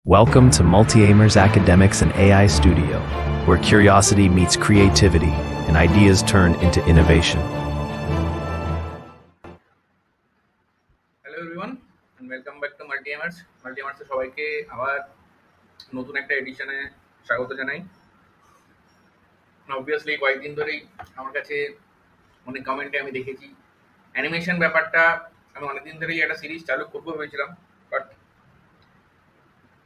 Welcome to Multi-Aimers Academics and AI Studio, where curiosity meets creativity and ideas turn into innovation. Hello everyone and welcome back to মাল্টি-এমার্স। মাল্টি-এমার্সে সবাইকে আবার নতুন একটা এডিশনে স্বাগত জানাই। অবভিয়াসলি কয়েকদিন ধরেই আমার কাছে অনেক কমেন্টে আমি দেখেছি অ্যানিমেশন ব্যাপারটা। আমি অনেকদিন ধরেই একটা সিরিজ চালু করবো ভেবেছিলাম, বাট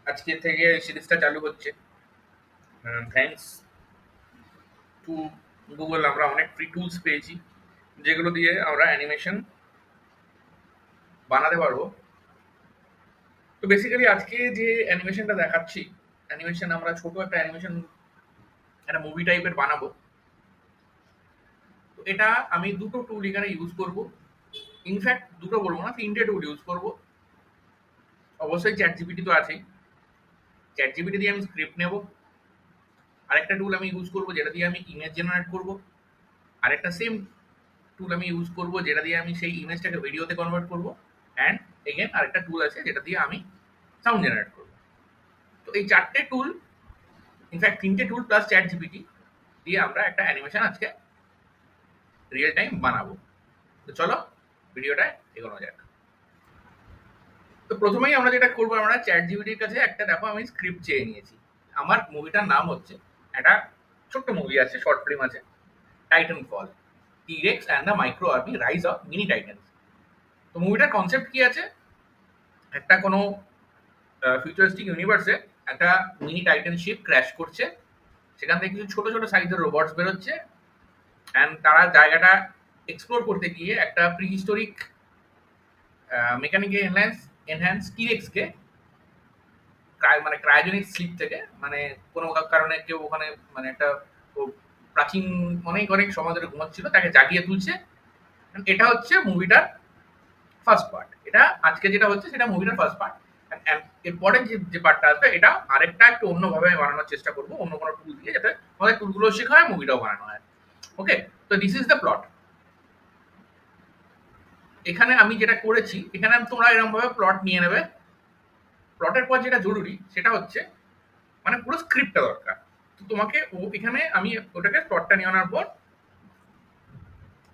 আজকে থেকে সিরিজটা চালু হচ্ছে। থ্যাঙ্কস টু গুগল আমরা অনেক ফ্রি টুলস পেয়েছি, যেগুলো দিয়ে আমরা অ্যানিমেশন বানাতে পারবো। তো বেসিক্যালি আজকে যে অ্যানিমেশনটা দেখাচ্ছি, অ্যানিমেশন আমরা ছোট একটা অ্যানিমেশন, একটা মুভি টাইপের বানাবো। তো এটা আমি দুটো টুল এখানে ইউজ করব। ইনফ্যাক্ট দুটো বলবো না, তিনটে টুল ইউজ করব। অবশ্যই চ্যাট জিপিটি তো আছেই, চ্যাট জিপিটি দিয়ে আমি স্ক্রিপ্ট নেব। আরেকটা টুল আমি ইউজ করব যেটা দিয়ে আমি ইমেজ জেনারেট করব। আরেকটা সেম টুল আমি ইউজ করব যেটা দিয়ে আমি সেই ইমেজটাকে ভিডিওতে কনভার্ট করব। অ্যান্ড এগেন আরেকটা টুল আছে যেটা দিয়ে আমি সাউন্ড জেনারেট করব। তো এই চারটে টুল, ইনফ্যাক্ট তিনটে টুল প্লাস চ্যাট জিপিটি দিয়ে আমরা একটা অ্যানিমেশন আজকে রিয়েল টাইম বানাবো। তো চলো ভিডিওটা এগোনো যাক। তো প্রথমেই আমরা যেটা করবো, আমরা চ্যাট জিপিটির কাছে একটা, দেখো আমি স্ক্রিপ্ট চেয়ে নিয়েছি। আমার মুভিটার নাম হচ্ছে, একটা ছোট্ট মুভি আছে, শর্ট ফিল্ম আছে, Titan fall, T rex and the micro army rise of mini titans. তো মুভিটার কনসেপ্ট কি আছে, একটা কোনো ফিউচারিস্টিক ইউনিভার্সে একটা মিনি টাইটান শিপ ক্র্যাশ করছে, সেখান থেকে কিছু ছোট ছোট সাইজের রোবটস বেরোচ্ছে, অ্যান্ড তারা জায়গাটা এক্সপ্লোর করতে গিয়ে একটা প্রিহিস্টোরিক মেকানিক্যাল এনহ্যান্স টিরেক্সকে মানে ক্রায়োজেনিক স্লিপ থেকে, মানে কোনো কারণে কেউ ওখানে মানে একটা প্রাচীন অনেক অনেক সময় ধরে ঘুমাচ্ছিল, তাকে জাগিয়ে তুলছে। এটা হচ্ছে মুভিটার ফার্স্ট পার্ট। এটা আজকে যেটা হচ্ছে সেটা মুভিটার ফার্স্ট পার্ট। এরপরে যে পার্টটা আসবে এটা আরেকটা একটু অন্যভাবে আমি বানানোর চেষ্টা করবো, অন্য কোনো টুল দিয়ে, যাতে আমাদের টুলগুলো শেখা হয়, মুভিটাও বানানো হয়। ওকে, তো দিস ইজ দ্য প্লট। এখানে আমি যেটা করেছি, এখানে তোমরা এরকম ভাবে প্লট নিয়ে নেবে। প্লটের পর যেটা জরুরি সেটা হচ্ছে, মানে পুরো স্ক্রিপ্টটা দরকার। তো তোমাকে এখানে আমি ওটাকে প্লটটা নিয়ে আনার পর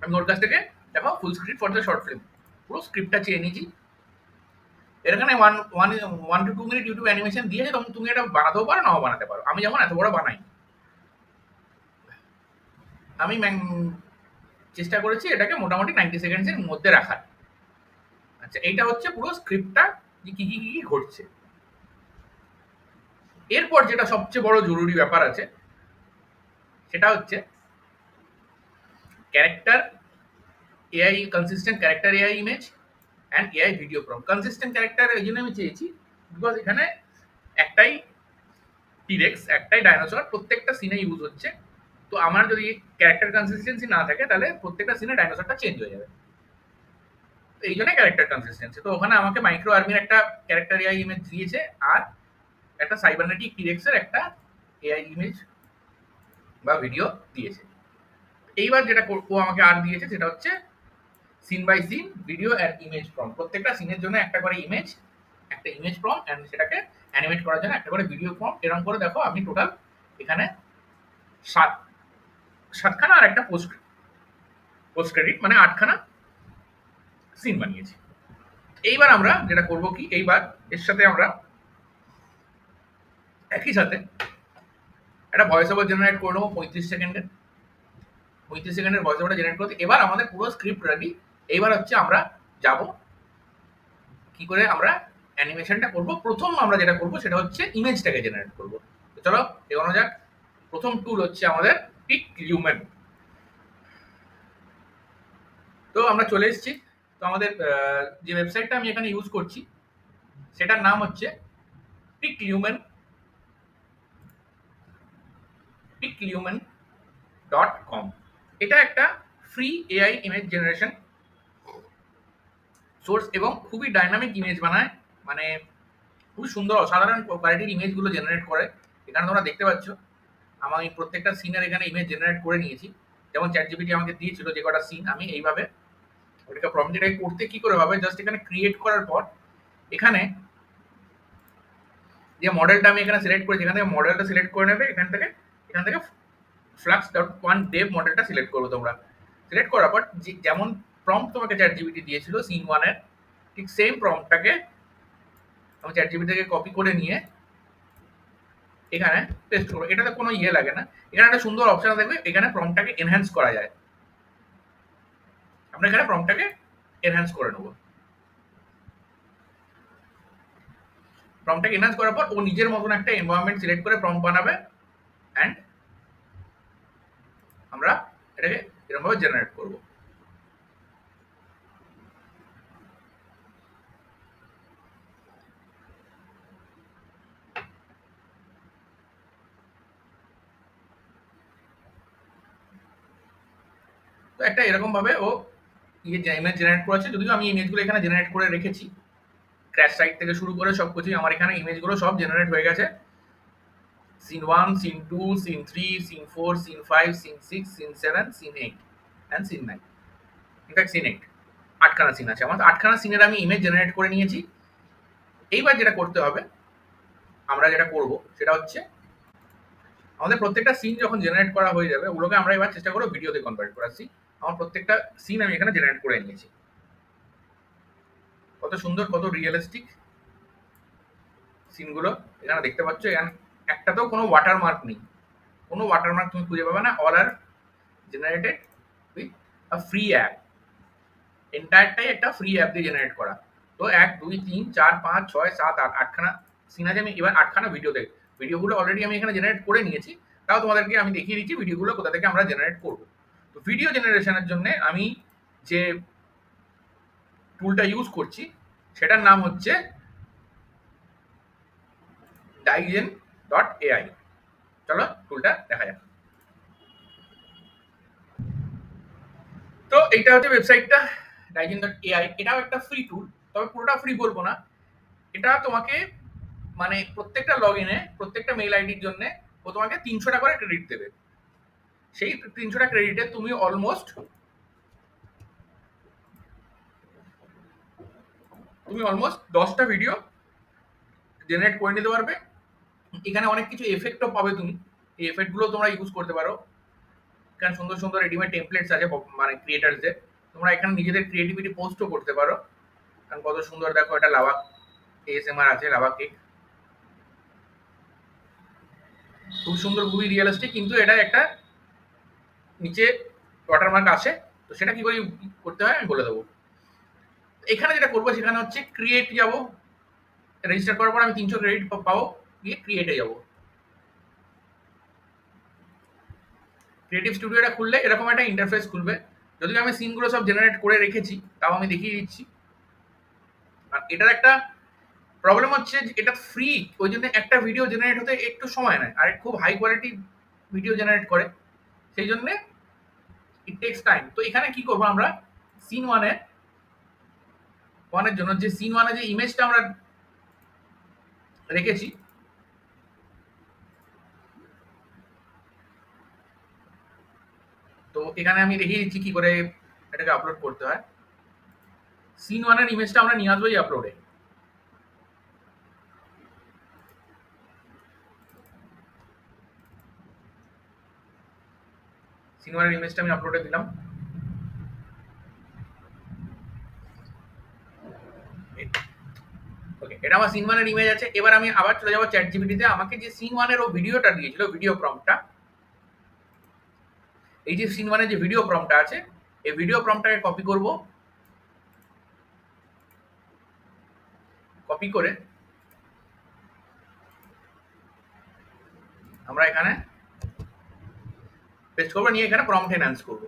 আমি ওর কাছ থেকে, দেখো, full script for the short film, পুরো স্ক্রিপ্টটা চেয়ে নিয়েছি। এখানে one two 2 minute YouTube animation দিয়েছে, তুমি এটা বানাতেও পারো, নাও বানাতে পারো। আমি যেমন এত বড় বানাই, আমি চেষ্টা করেছি এটাকে মোটামুটি 90 সেকেন্ডসের মধ্যে রাখার। আচ্ছা, এইটা হচ্ছে পুরো স্ক্রিপ্টটা, যে কি কি কি কি ঘটছে। এরপর যেটা সবচেয়ে বড় জরুরি ব্যাপার আছে, সেটা হচ্ছে character AI, consistent character AI image and AI video prompt. Consistent character এই জন্য আমি চেয়েছি, বিকজ এখানে একটাই টিরেক্স, একটাই ডাইনোসর, প্রত্যেকটা সিনে ইউজ হচ্ছে। তো আমার যদি ক্যারেক্টার কনসিস্টেন্সি না থাকে, তাহলে প্রত্যেকটা সিনে ডাইনোসরটা চেঞ্জ হয়ে যাবে। তো এই জন্য ক্যারেক্টার কনসিস্টেন্সি। তো ওখানে আমাকে মাইক্রো আর্মির একটা ক্যারেক্টার এআই ইমেজ দিয়েছে, আর একটা সাইবারনেটিক টিরেক্সের একটা এআই ইমেজ বা ভিডিও দিয়েছে। এইবার যেটা ও আমাকে আর দিয়েছে সেটা হচ্ছে scene by scene video and image prompt. প্রত্যেকটা সিনের জন্য একটা করে ইমেজ, একটা ইমেজ প্রম্পট, অ্যান্ড সেটাকে অ্যানিমেট করার জন্য একটা করে ভিডিও প্রম্পট। এরকম করে দেখো আমি টোটাল এখানে সাতখানা আর একটা পোস্ট ক্রেডিট, মানে 8খানা সিন বানিয়েছি। এইবার আমরা যেটা করব কি, এইবার এর সাথে আমরা একই সাথে একটা ভয়েস ওভার জেনারেট করে নেবো 35 সেকেন্ডের ভয়েস ওভারটা জেনারেট করতে। এবার আমাদের পুরো স্ক্রিপ্ট রেডি। এইবার হচ্ছে আমরা যাব কি করে আমরা অ্যানিমেশনটা করব। প্রথম আমরা যেটা করব সেটা হচ্ছে ইমেজটাকে জেনারেট করব। তো চলো এগোনো যাক। প্রথম টুল হচ্ছে আমাদের পিক লিউমেন। তো আমরা চলে এসেছি। তো আমাদের যে ওয়েবসাইটটা আমি এখানে ইউজ করছি সেটার নাম হচ্ছে piclumen.com। এটা একটা free AI image generation source এবং খুবই ডাইনামিক ইমেজ বানায়, মানে খুবই সুন্দর অসাধারণ কোয়ালিটির ইমেজগুলো জেনারেট করে। এখানে তোমরা দেখতে পাচ্ছ আমি প্রত্যেকটা সিনের এখানে ইমেজ জেনারেট করে নিয়েছি। যেমন চ্যাট জিপিটি আমাকে দিয়েছিল যে কটা সিন, আমি এইভাবে ওটাকে প্রম্পট এটাকে করতে কি করে হবে, জাস্ট এখানে ক্রিয়েট করার পর এখানে যে মডেলটা আমি এখানে সিলেক্ট করেছি এখান থেকে মডেলটা সিলেক্ট করে নেবে, এখান থেকে ফ্লাক্স ডট ওয়ান ডেভ মডেলটা সিলেক্ট করবে তোমরা। সিলেক্ট করার পর যেমন প্রম্পট তোমাকে চ্যাট জিপিটি দিয়েছিল সিন ওয়ানের, ঠিক সেম প্রম্পটটাকে আমি চ্যাট জিপিটি থেকে কপি করে নিয়ে এখানে পেস্ট করবো। এটাতে কোনো ইয়ে লাগে না, এখানে একটা সুন্দর অপশন থাকবে, এখানে প্রম্পটটাকে এনহ্যান্স করা যায়। আমরা এখানে প্রম্পটটাকে এনহ্যান্স করে নেবো। প্রম্পটটাকে এনহ্যান্স করার পর ও নিজের মতন একটা এনভায়রনমেন্ট সিলেক্ট করে প্রম্পট বানাবে অ্যান্ড আমরা এটাকে এরকমভাবে জেনারেট করবো। তো একটা এরকম ভাবে ও ইমেজ জেনারেট করেছে, যদিও আমি ইমেজগুলো এখানে জেনারেট করে রেখেছি, ক্র্যাশ সাইট থেকে শুরু করে সব কিছুই আমার এখানে ইমেজগুলো সব জেনারেট হয়ে গেছে। Scene 1, scene 2, scene 3, scene 4, scene 5, scene 6, scene 7, scene 8 and scene 9। In fact scene 8 8খানা সিন আছে আমার। 8খানা সিনের আমি ইমেজ জেনারেট করে নিয়েছি। এইবার যেটা করতে হবে, আমরা যেটা করব সেটা হচ্ছে আমাদের প্রত্যেকটা সিন যখন জেনারেট করা হয়ে যাবে ওগুলোকে আমরা এবার চেষ্টা করবো ভিডিওতে কনভার্ট করাচ্ছি। আমার প্রত্যেকটা সিন আমি এখানে জেনারেট করে নিয়েছি। কত সুন্দর, কত রিয়েলিস্টিক সিনগুলো এখানে দেখতে পাচ্ছ। এখানে একটাতেও কোনো ওয়াটারমার্ক নেই, কোনো ওয়াটারমার্ক তুমি খুঁজে পাবে না। All are generated with a free app. এন্টায়ারটাই একটা ফ্রি অ্যাপ দিয়ে জেনারেট করা। তো 1, 2, 3, 4, 5, 6, 7, 8 8খানা সিন আছে। আমি এবার 8খানা ভিডিওগুলো অলরেডি আমি এখানে জেনারেট করে নিয়েছি, তাও তোমাদেরকে আমি দেখিয়ে দিচ্ছি ভিডিওগুলো কোথা থেকে আমরা জেনারেট করব। তো ভিডিও জেনারেশনের জন্য আমি যে টুলটা ইউজ করছি সেটার নাম হচ্ছে Digen.ai। চলো টুলটা দেখা যাক। তো এইটা হচ্ছে ওয়েবসাইটটা Digen.ai। এটাও একটা ফ্রি টুল, তবে পুরোটা ফ্রি বলবো না। এটা তোমাকে মানে প্রত্যেকটা লগ ইনে প্রত্যেকটা মেইল আইডির জন্য ও তোমাকে 300 টাকা করে ক্রেডিট দেবে। সেই 300 টাকা ক্রেডিটে তুমি অলমোস্ট 10টা ভিডিও জেনারেট করে নিতে পারবে। এখানে অনেক কিছু এফেক্টও পাবে তুমি, এই এফেক্টগুলো তোমরা ইউজ করতে পারো। এখানে সুন্দর সুন্দর রেডিমেড টেমপ্লেটস আছে মানে ক্রিয়েটারসদের, তোমরা এখানে নিজেদের ক্রিয়েটিভিটি পোস্টও করতে পারো। কারণ কত সুন্দর দেখো, এটা লাভা এএসএমআর আছে, লাভা কেক, খুব সুন্দর, খুবই রিয়েলিস্টিক। কিন্তু এটা একটা নিচে ওয়াটারমার্ক আছে, তো সেটা কি করে করতে হয় আমি বলে দেবো। এখানে যেটা করবো সেখানে হচ্ছে ক্রিয়েট যাব, রেজিস্টার করার পর আমি 300 ক্রেডিট পাবো, গিয়ে ক্রিয়েটে যাব। ক্রিয়েটিভ স্টুডিওটা খুললে এরকম একটা ইন্টারফেস খুলবে। যদিও আমি সিনগুলো সব জেনারেট করে রেখেছি, তাও আমি দেখিয়ে দিচ্ছি। আর এটার একটা প্রবলেম হচ্ছে যে এটা ফ্রি, ওই জন্য একটা ভিডিও জেনারেট হতে একটু সময় নেয়, আর খুব হাই কোয়ালিটি ভিডিও জেনারেট করে, সেই জন্যে ইট টেক্স টাইম। তো এখানে কি করবো আমরা, সিন ওয়ানের জন্য যে সিন ওয়ানে যে ইমেজটা আমরা রেখেছি, তো এখানে আমি দেখিয়ে দিচ্ছি কি করে এটাকে আপলোড করতে হয়। সিন ওয়ানের ইমেজটা আমরা নিয়ে আসবো এই আপলোডে। সিন ওয়ানের ইমেজটা আমি আপলোডে দিলাম। ওকে, এটা আমার সিন ওয়ানের ইমেজ আছে। এবার আমি আবার চলে যাবো চ্যাট জিপিটিতে। আমাকে যে সিন ওয়ানের ও ভিডিওটা দিয়েছিল, ভিডিও প্রম্পটটা, এই যে সিন ওয়ানের যে ভিডিও প্রম্পটটা আছে, এই ভিডিও প্রম্পটটাকে কপি করব। কপি করে আমরা এখানে পেস্ট করবো, নিয়ে এখানে প্রম্পট এনহ্যান্স করবো।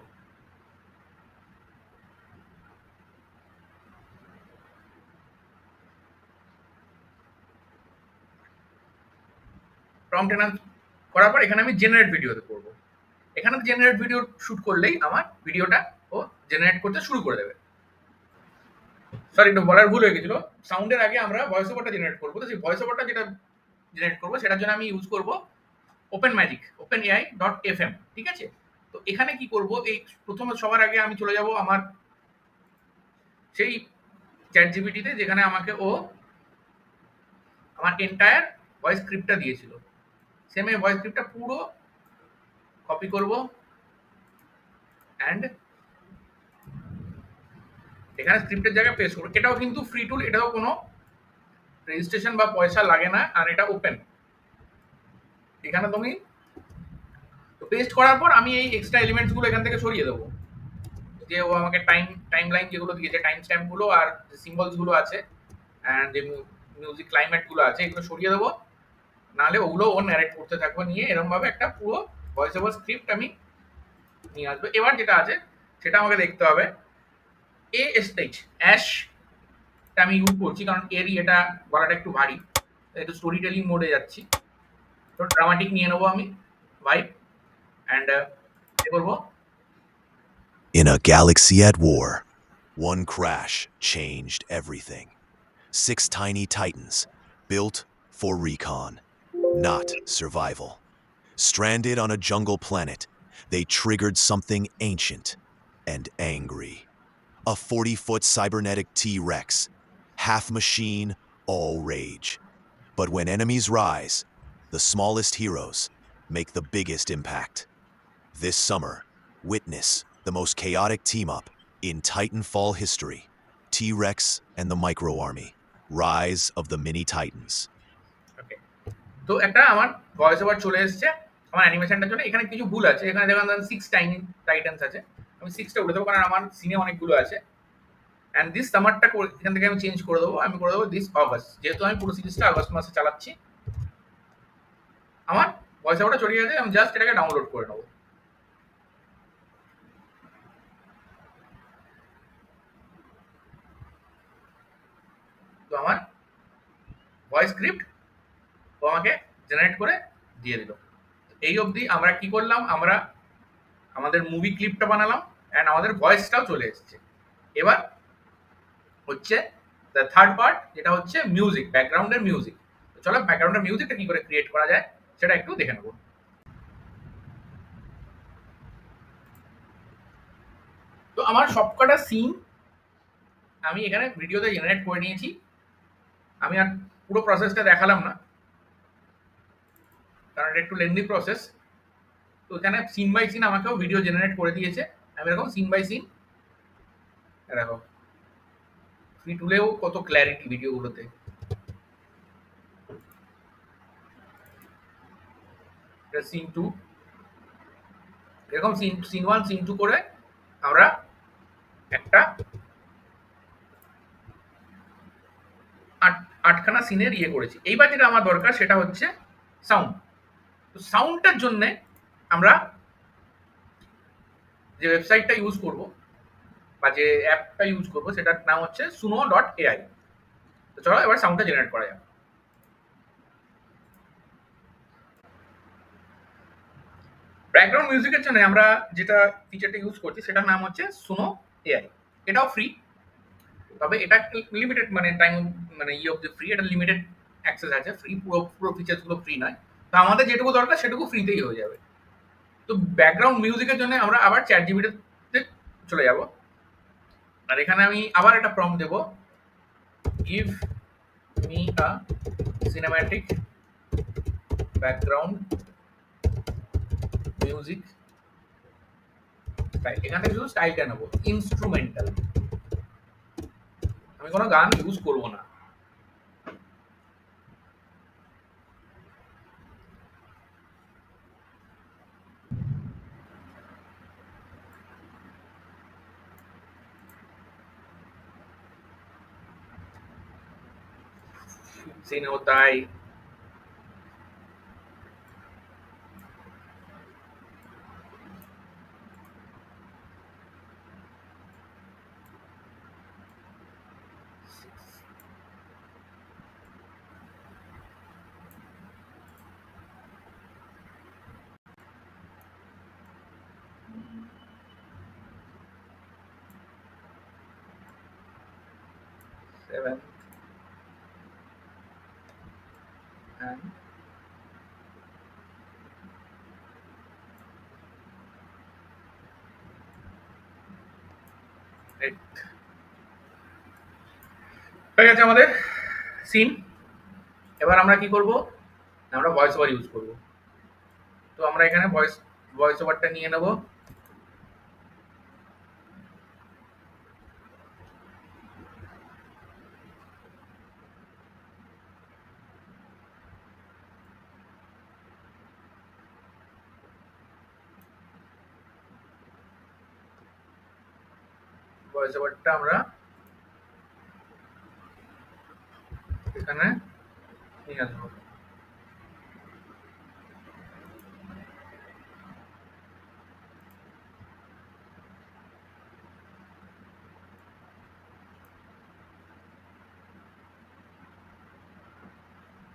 প্রম্পট এনহ্যান্স করার পর এখানে আমি জেনারেট ভিডিওতে করবো। এখানে জেনারেট ভিডিও শুট করলেই আমার ভিডিওটা ও জেনারেট করতে শুরু করে দেবে। সরি, একটু বলার ভুল হয়ে গেছিল। সাউন্ডের আগে আমরা ভয়েস ওভারটা জেনারেট করবো। তো সেই ভয়েস ওভারটা যেটা জেনারেট করবো সেটার জন্য আমি ইউজ করবো OpenAI.fm। ঠিক আছে, তো এখানে কি করব, এই প্রথমে সবার আগে আমি চলে যাব আমার সেই চ্যাট জিপিটিতে, যেখানে আমাকে ও আমার এন্টায়ার ভয়েস স্ক্রিপ্টটা দিয়েছিল, সেম এই ভয়েস স্ক্রিপ্টটা পুরো কপি করব অ্যান্ড এখানে স্ক্রিপ্টের জায়গায় পেস্ট করবো। এটাও কিন্তু ফ্রি টুল, এটাও কোনো রেজিস্ট্রেশন বা পয়সা লাগে না, আর এটা ওপেন। এখানে তুমি পেস্ট করার পর আমি এই এক্সট্রা এলিমেন্টস গুলো এখান থেকে সরিয়ে দেবো, যে ও আমাকে টাইম লাইন যেগুলো দিয়েছে, টাইম স্ট্যাম্প গুলো আর সিম্বলস গুলো আছে অ্যান্ড যে মিউজিক ক্লাইমেট গুলো আছে, এগুলো সরিয়ে দেবো। নাহলে ওগুলো ও ন্যারেট করতে থাকবো নিয়ে, এরকম ভাবে একটা পুরো ভয়েস ওভার স্ক্রিপ্ট আমি নিয়ে আসবো। এবার যেটা আছে সেটা আমাকে দেখতে হবে ASH অ্যাশটা আমি ইউজ করছি, কারণ এরই এটা বলাটা একটু ভারী, একটু স্টোরি টেলিং মোডে যাচ্ছি। তো ড্রামাটিক নিয়ে নেবো আমি ভাইব অ্যান্ড এ করবো। In a galaxy at war, one crash changed everything. 6 tiny titans, built for recon, not survival. Stranded on a jungle planet, they triggered something ancient and angry. A 40-foot cybernetic T-Rex, half machine, all rage. But when enemies rise, the smallest heroes make the biggest impact. This summer, witness the most chaotic team-up in Titanfall history. T-Rex and the Micro Army. Rise of the Mini Titans. ওকে, তো একটা আমার voice over চলে এসেছে আমার অ্যানিমেশনটার জন্য। এখানে কিছু ভুল আছে, এখানে দেখুন 6 টাইনি টাইটান্স আছে, আমি 6টা উঠে দেবো, কারণ আমার সিনে অনেকগুলো আছে। অ্যান্ড দিস সামারটা এখান থেকে আমি চেঞ্জ করে দেবো, আমি করে দেবো দিস অগস্ট, যেহেতু আমি পুরো সিরিজটা আগস্ট মাসে চালাচ্ছি। আমার ভয়েস ওভারটা চলে গেছে, আমি জাস্ট এটাকে ডাউনলোড করে নেবো। তো আমার ভয়েস স্ক্রিপ্ট ও আমাকে জেনারেট করে দিয়ে দিল। এই অবধি আমরা কি করলাম, আমরা আমাদের মুভি ক্লিপটা বানালাম অ্যান্ড আমাদের ভয়েসটাও চলে এসেছে। এবার হচ্ছে দ্য থার্ড পার্ট, যেটা হচ্ছে মিউজিক, ব্যাকগ্রাউন্ডের মিউজিক। চলো ব্যাকগ্রাউন্ডের মিউজিকটা কি করে ক্রিয়েট করা যায় সেটা একটু দেখে নেব। তো আমার সবকটা সিন আমি এখানে ভিডিওতে জেনারেট করে নিয়েছি, আমি আর পুরো প্রসেসটা দেখালাম না, কারণ এটা একটু লেন্দি প্রসেস। তো এখানে সিন বাই সিন আমাকেও ভিডিও জেনারেট করে দিয়েছে, আমি এরকম সিন বাই সিন, এরকম ফ্রি টুলেও কত ক্ল্যারিটি ভিডিওগুলোতে। সিন 2 এরকম সিন 1 সিন 2 করে আমরা একটা 8খানা সিনের ইয়ে করেছি। এইবার যেটা আমার দরকার সেটা হচ্ছে সাউন্ড। তো সাউন্ডটার জন্য আমরা যে ওয়েবসাইটটা ইউজ করব বা যে অ্যাপটা ইউজ করব সেটার নাম হচ্ছে suno.ai। তো চলো এবার সাউন্ডটা জেনারেট করা যাক। ব্যাকগ্রাউন্ড মিউজিকের জন্য আমরা যেটা ফিচারটা ইউজ করছি সেটার নাম হচ্ছে সুনো এআই। এটাও ফ্রি, তবে এটা লিমিটেড মানে টাইম মানে অফ দ্য ফ্রি, এটা লিমিটেড অ্যাক্সেস আছে, ফ্রি পুরো পুরো ফিচার্সগুলো ফ্রি নয়। তো আমাদের যেটুকু দরকার সেটুকু ফ্রিতেই হয়ে যাবে। তো ব্যাকগ্রাউন্ড মিউজিকের জন্য আমরা আবার চ্যাট জিপিটিতে চলে যাব, আর এখানে আমি আবার একটা প্রম্পট দেব, give me a cinematic background music style. এখান থেকে শুধু স্টাইলটা নেবো ইনস্ট্রুমেন্টাল, আমি কোনো গান ইউজ করবো না। सीन होता है सेवन and eight হয়ে গেছে আমাদের সিন। এবার আমরা কি করব, আমরা ভয়েস ওভার ইউজ করব। তো আমরা এখানে ভয়েস ওভারটা নিয়ে নেব। ভয়েস ওভারটা আমরা এখানে নিয়ে আসবো।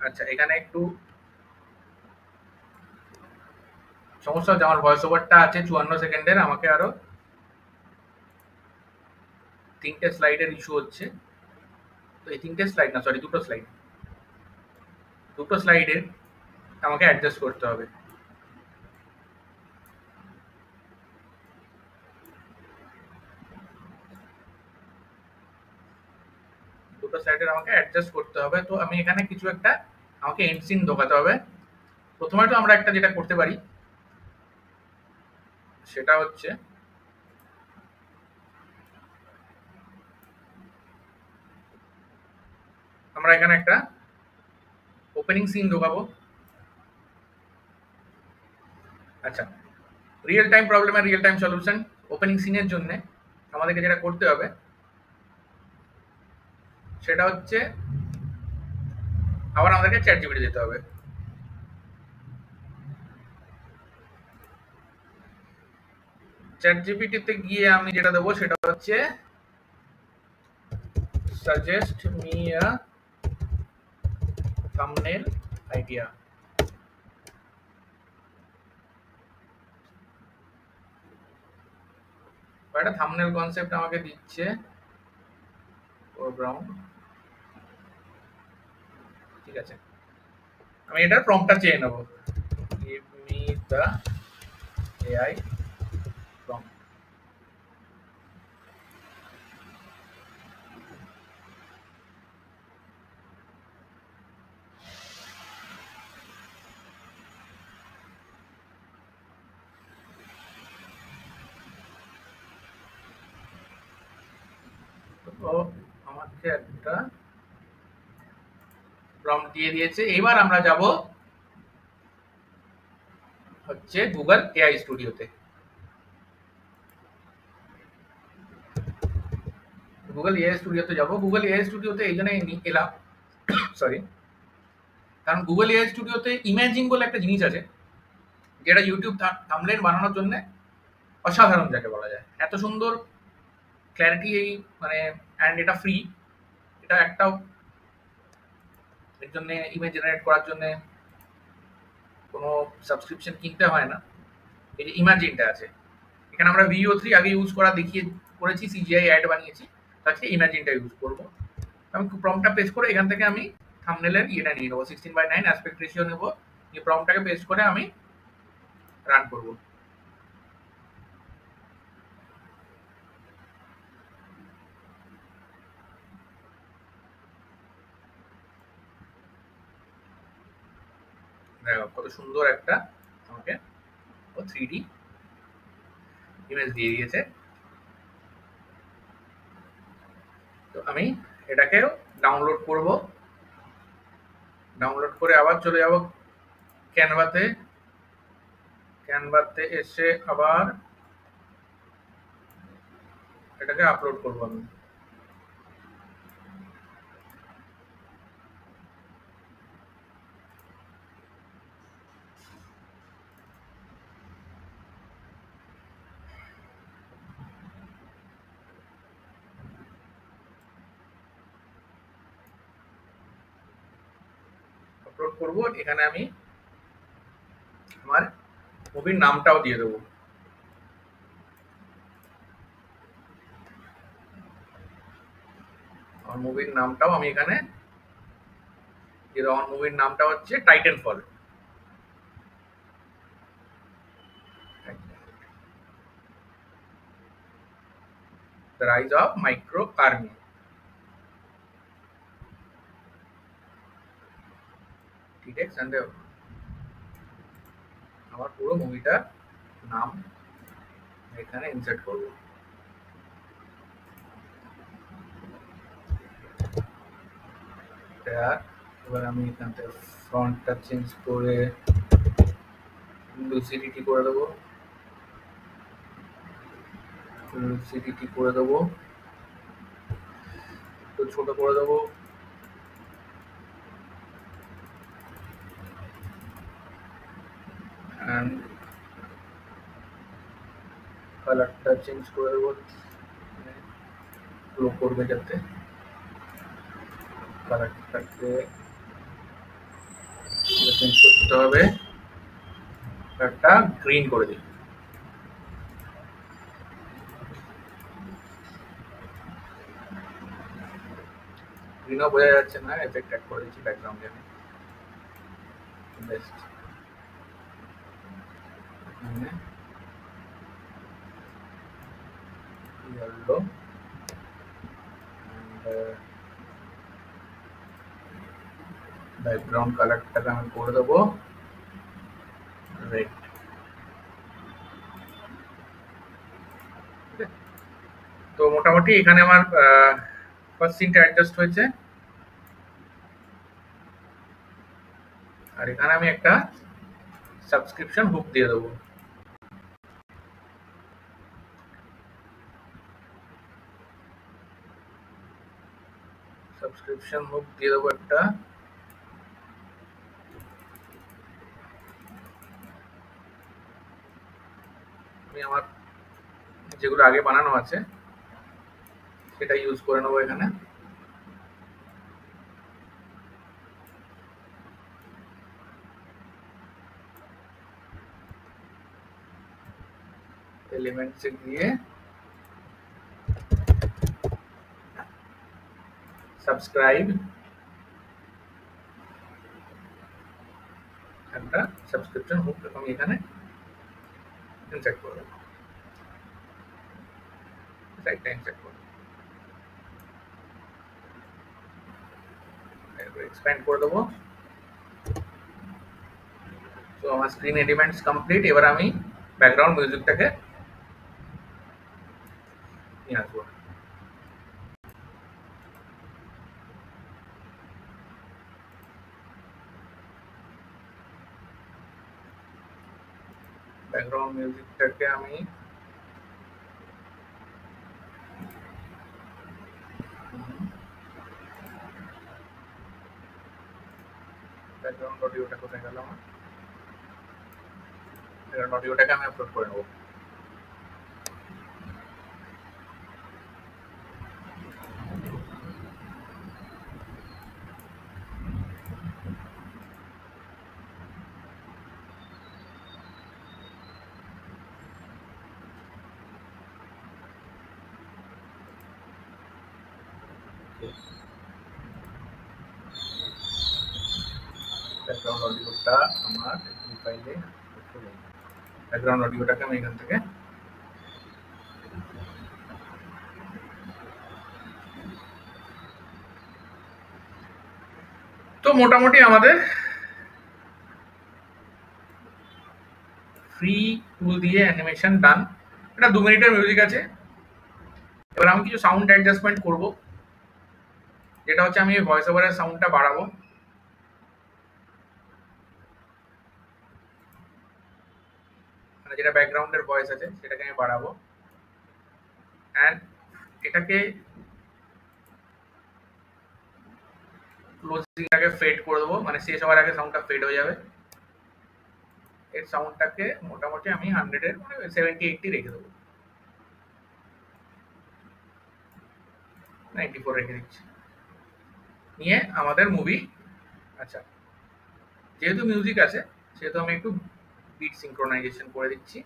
আচ্ছা, এখানে একটু সমস্যা হচ্ছে, আমার ভয়েস ওভারটা আছে 54 সেকেন্ডের, আমাকে আরো 3টে স্লাইডের ইস্যু হচ্ছে। তো এই 3টে স্লাইড না, সরি 2টো স্লাইড, 2টো স্লাইডের আমাকে অ্যাডজাস্ট করতে হবে। দুটো স্লাইডের আমাকে অ্যাডজাস্ট করতে হবে। তো আমি এখানে কিছু একটা আমাকে এন্ড সিন ঢোকাতে হবে। প্রথমে তো আমরা একটা যেটা করতে পারি সেটা হচ্ছে আমরা এখানে একটা ওপেনিং সিন ঢোকাবো। আচ্ছা, রিয়েল টাইম প্রবলেমের রিয়েল টাইম সলিউশন ওপেনিং সিনের জন্য আমাদেরকে যেটা করতে হবে সেটা হচ্ছে আবার আমাদেরকে চ্যাট জিপিটি যেতে হবে। চ্যাট জিপিটিতে গিয়ে আমি যেটা দেবো সেটা হচ্ছে suggest me a thumbnail idea. একটা থাম্বনেল কনসেপ্ট আমাকে দিচ্ছে ফোরগ্রাউন্ড। ঠিক আছে, আমি এটার প্রম্পটটা চেয়ে নেব, give me the AI prompt. তো আমাকে একটা প্রম্পট দিয়ে দিয়েছে। এবার আমরা যাব হচ্ছে গুগল এআই স্টুডিওতে। গুগল এআই স্টুডিওতে যাব। গুগল এআই স্টুডিওতে এই জন্য এলাম, সরি, কারণ গুগল এআই স্টুডিওতে ইমেজিং বলে একটা জিনিস আছে যেটা ইউটিউব থাম্বনেল বানানোর জন্য অসাধারণ, যাকে বলা যায়। এত সুন্দর ক্ল্যারিটি এই মানে, অ্যান্ড এটা ফ্রি। এটা একটাও এর জন্য ইমেজ জেনারেট করার জন্য কোনো সাবস্ক্রিপশন কিনতে হয় না। এই যে ইমাজিনটা আছে, এখানে আমরা VO3 আগে ইউজ করেছি, সিজিআই অ্যাড বানিয়েছি, তাকে ইমাজিনটা ইউজ করব। আমি প্রম্পটটা পেস্ট করে এখান থেকে আমি থাম্বনেলের ইয়েটা নিয়ে নেবো, 16:9 অ্যাসপেক্ট রেশিও নেবো। এই প্রম্পটটাকে পেস্ট করে আমি রান করব। দেখো কত সুন্দর একটা আমাকে ও 3D ইমেজ দিয়ে দিয়েছে। তো আমি এটাকেও ডাউনলোড করব। ডাউনলোড করে আবার চলে যাব ক্যানভাতে। ক্যানভাতে এসে আবার এটাকে আপলোড করব আমি। আপলোড করব, এখানে আমি আমার মুভির নামটাও দিয়ে দেবো। আমার মুভির নামটাও আমি এখানে দিয়ে দেবো। আমার মুভির নামটা হচ্ছে Titan fall. The rise of micro army. ঠিক আছে, আমার পুরো মুভিটার নাম এখানে ইনসার্ট করব। এবার আমি এখান থেকে ফন্টটা চেঞ্জ করে লুসিডিটি করে দেবো, তো ছোট করে দেবো। and কালারটা চেঞ্জ করে দেবো, গ্লো করবে যাতে কালারটাকে চেঞ্জ করতে হবে, কালারটা গ্রিন করে দিই। গ্রিনও বোঝা যাচ্ছে না, এফেক্ট অ্যাড করে দিচ্ছি ব্যাকগ্রাউন্ডে আমি। বেস্ট, yellow and ব্যাকগ্রাউন্ড কালারটাকে আমি করে দেবো রেড। তো মোটামুটি এখানে আমার ফার্স্ট সিনটা অ্যাডজাস্ট হয়েছে, আর এখানে আমি একটা সাবস্ক্রিপশন হুক দিয়ে দেবো। সাবস্ক্রিপশন হুক দিয়ে দেবো একটা। আমি আমার যেগুলো আগে বানানো আছে সেটা ইউজ করে নেবো এখানে। এলিমেন্টসে গিয়ে সাবস্ক্রাইব, একটা সাবস্ক্রিপশন হুক আমি এখানে ইনসার্ট করে দেবো, সাইডটা ইনসার্ট করে এক্সপ্যান্ড করে দেবো। তো আমার স্ক্রিন এলিমেন্টস কমপ্লিট। এবার আমি ব্যাকগ্রাউন্ড মিউজিকটাকে নিয়ে আসবো। ব্যাকগ্রাউন্ড মিউজিকটাকে আমি ব্যাকগ্রাউন্ড অডিওটা কোথায় গেল আমার? ব্যাকগ্রাউন্ড অডিওটাকে আমি আপলোড করে নেবো। ব্যাকগ্রাউন্ড অডিওটা আমার ফাইলে, ব্যাকগ্রাউন্ড অডিওটাকে আমি এখান থেকে তো মোটামুটি আমাদের ফ্রি টুল দিয়ে অ্যানিমেশন ডান। এটা 2 মিনিটের মিউজিক আছে। এবার আমি কিছু সাউন্ড অ্যাডজাস্টমেন্ট করব, যেটা হচ্ছে আমি ভয়েস ওভারের সাউন্ডটা বাড়াবো। মানে যেটা ব্যাকগ্রাউন্ডের ভয়েস আছে সেটাকে আমি বাড়াবো, অ্যান্ড এটাকে ক্লোজিংটাকে ফেড করে দেবো, মানে শেষ হওয়ার আগে সাউন্ডটা ফেড হয়ে যাবে। এর সাউন্ডটাকে মোটামুটি আমি 100-এর মানে 70-80 রেখে দেবো, 94 রেখে দিচ্ছি। নিয়ে আমাদের মুভি, আচ্ছা যেহেতু মিউজিক আছে সেহেতু আমি একটু বিট সিঙ্ক্রোনাইজেশন করে দিচ্ছি।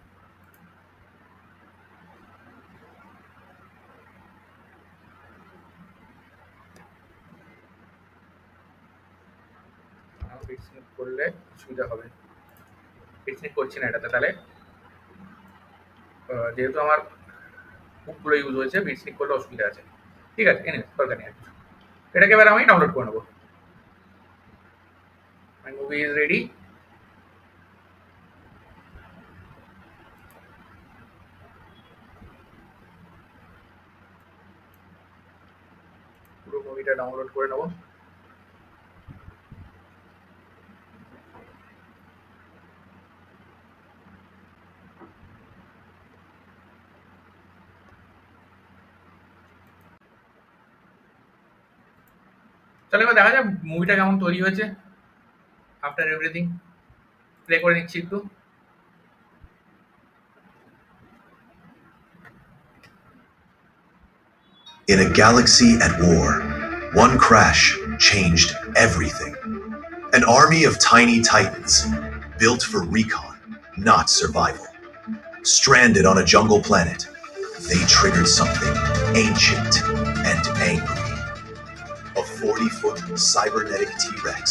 বিট সিঙ্ক করলে সুবিধা হবে। বিট সিঙ্ক করছি না এটাতে, তাহলে যেহেতু আমার হুকগুলো ইউজ হয়েছে, বিট সিঙ্ক করলে অসুবিধা আছে। ঠিক আছে, এনে দরকার নেই আর কিছু। এটাকে এবার আমি ডাউনলোড করে নেবো। মাই মুভি ইজ রেডি। মুভিটা ডাউনলোড করে নেবো। চলো এবার দেখা যাক মুভিটা কেমন তৈরি হয়েছে আফটার এভরিথিং। প্লে করে নিচ্ছি একটু। In a galaxy at war, one crash changed everything. An army of tiny titans, built for recon, not survival. Stranded on a jungle planet, they triggered something ancient and angry. A 40-foot cybernetic T-Rex,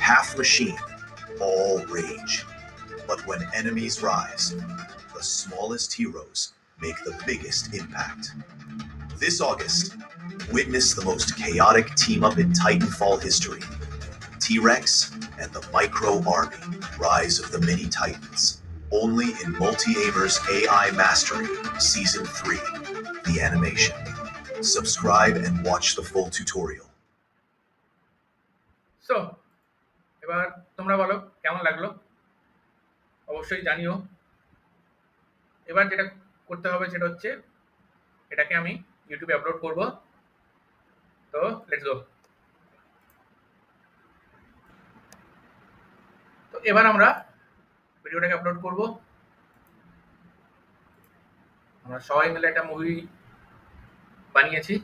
half machine, all rage. But when enemies rise, the smallest heroes make the biggest impact. This August, witness the most chaotic team-up in Titanfall history. T-Rex and the Micro Army, Rise of the Mini Titans. Only in Multi-Aimers AI Mastery, Season 3, the animation. Subscribe and watch the full tutorial. So এবার তোমরা বলো কেমন লাগলো, অবশ্যই জানিও। এবার যেটা করতে হবে সেটা হচ্ছে এটাকে আমি ইউটিউবে আপলোড করব। তো লেটস গো। তো এবার আমরা ভিডিওটাকে আপলোড করব। আমরা সবাই মিলে একটা মুভি বানিয়েছি।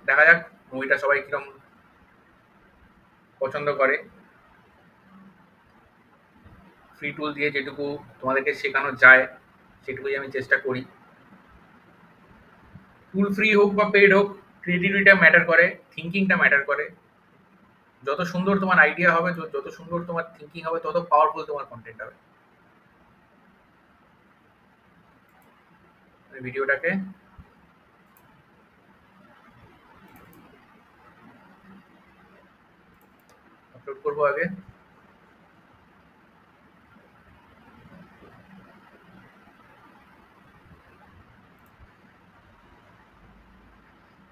দেখা যাক মুভিটা সবাই কিরকম পছন্দ করে। ফ্রি টুল দিয়ে যেটুকু তোমাদেরকে শেখানো যায় সেটুকুই আমি চেষ্টা করি। টুল ফ্রি হোক বা পেড হোক, ক্রিয়েটিভিটিটা ম্যাটার করে, থিঙ্কিংটা ম্যাটার করে। যত সুন্দর তোমার আইডিয়া হবে, যত সুন্দর তোমার থিঙ্কিং হবে, তত পাওয়ারফুল তোমার কন্টেন্ট হবে। ভিডিওটাকে আপলোড করবো আগে।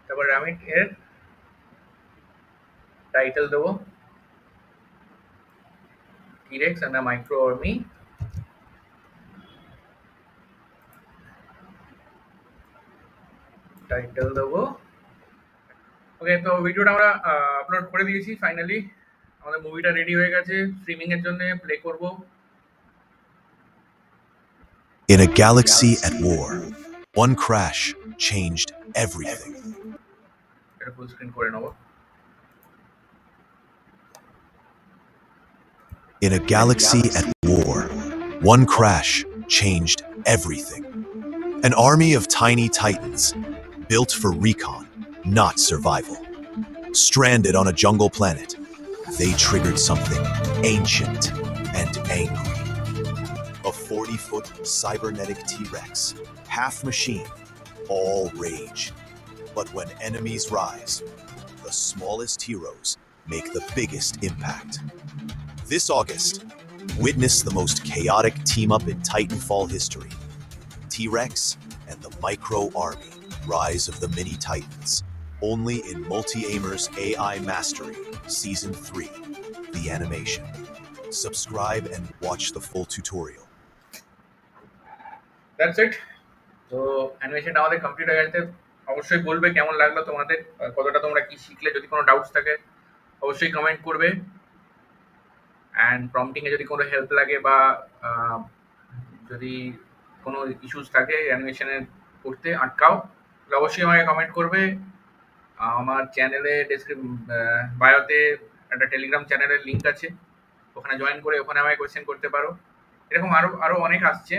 তারপর আমি এর টাইটেল দেবো T-Rex and the Micro Army। Title দেবো ওকে। তো ভিডিওটা আমরা আপলোড করে দিয়েছি ফাইনালি। আমাদের মুভিটা রেডি হয়ে গেছে স্ট্রিমিং এর জন্য। প্লে করব। In a galaxy at war, one crash changed everything. এটা ফুল স্ক্রিন করে নেব। In a galaxy at war, one crash changed everything. An army of tiny titans, built for recon, not survival. Stranded on a jungle planet, they triggered something ancient and angry. A 40-foot cybernetic T-Rex, half machine, all rage. But when enemies rise, the smallest heroes make the biggest impact. This August, witness the most chaotic team-up in Titanfall history. T-Rex and the Micro Army, Rise of the Mini Titans. Only in Multi-Aimers AI Mastery, Season 3, the animation. Subscribe and watch the full tutorial. That's it. তো অ্যানিমেশনটা আমাদের complete হয়ে গেছে। অবশ্যই বলবে কেমন লাগলো তোমাদের, কতটা তোমরা কি শিখলে। যদি কোনো ডাউটস থাকে অবশ্যই কমেন্ট করবে। অ্যান্ড প্রম্পটিংয়ে যদি কোনো হেল্প লাগে বা যদি কোনো ইস্যুস থাকে অ্যানিমেশনের করতে আটকাও, তাহলে অবশ্যই আমাকে কমেন্ট করবে। আমার চ্যানেলে বায়োতে একটা টেলিগ্রাম চ্যানেলের লিঙ্ক আছে, ওখানে জয়েন করে ওখানে আমাকে কোয়েশ্চেন করতে পারো। এরকম আরও অনেক আসছে,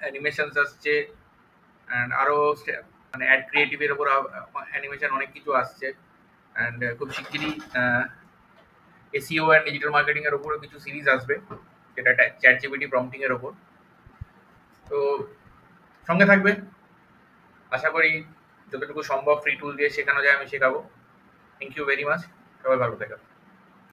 অ্যানিমেশনস আসছে, অ্যান্ড আরও মানে অ্যাড ক্রিয়েটিভের ওপর অ্যানিমেশন অনেক কিছু আসছে। অ্যান্ড খুব শিগগিরই এসইও অ্যান্ড ডিজিটাল মার্কেটিংয়ের ওপরও কিছু সিরিজ আসবে, যেটা চ্যাট জিপিটি প্রম্পটিংয়ের ওপর। তো সঙ্গে থাকবে। আশা করি যতটুকু সম্ভব ফ্রি টুল দিয়ে শেখানো যায় আমি শেখাবো। Thank you very much. সবাই ভালো থাকবে।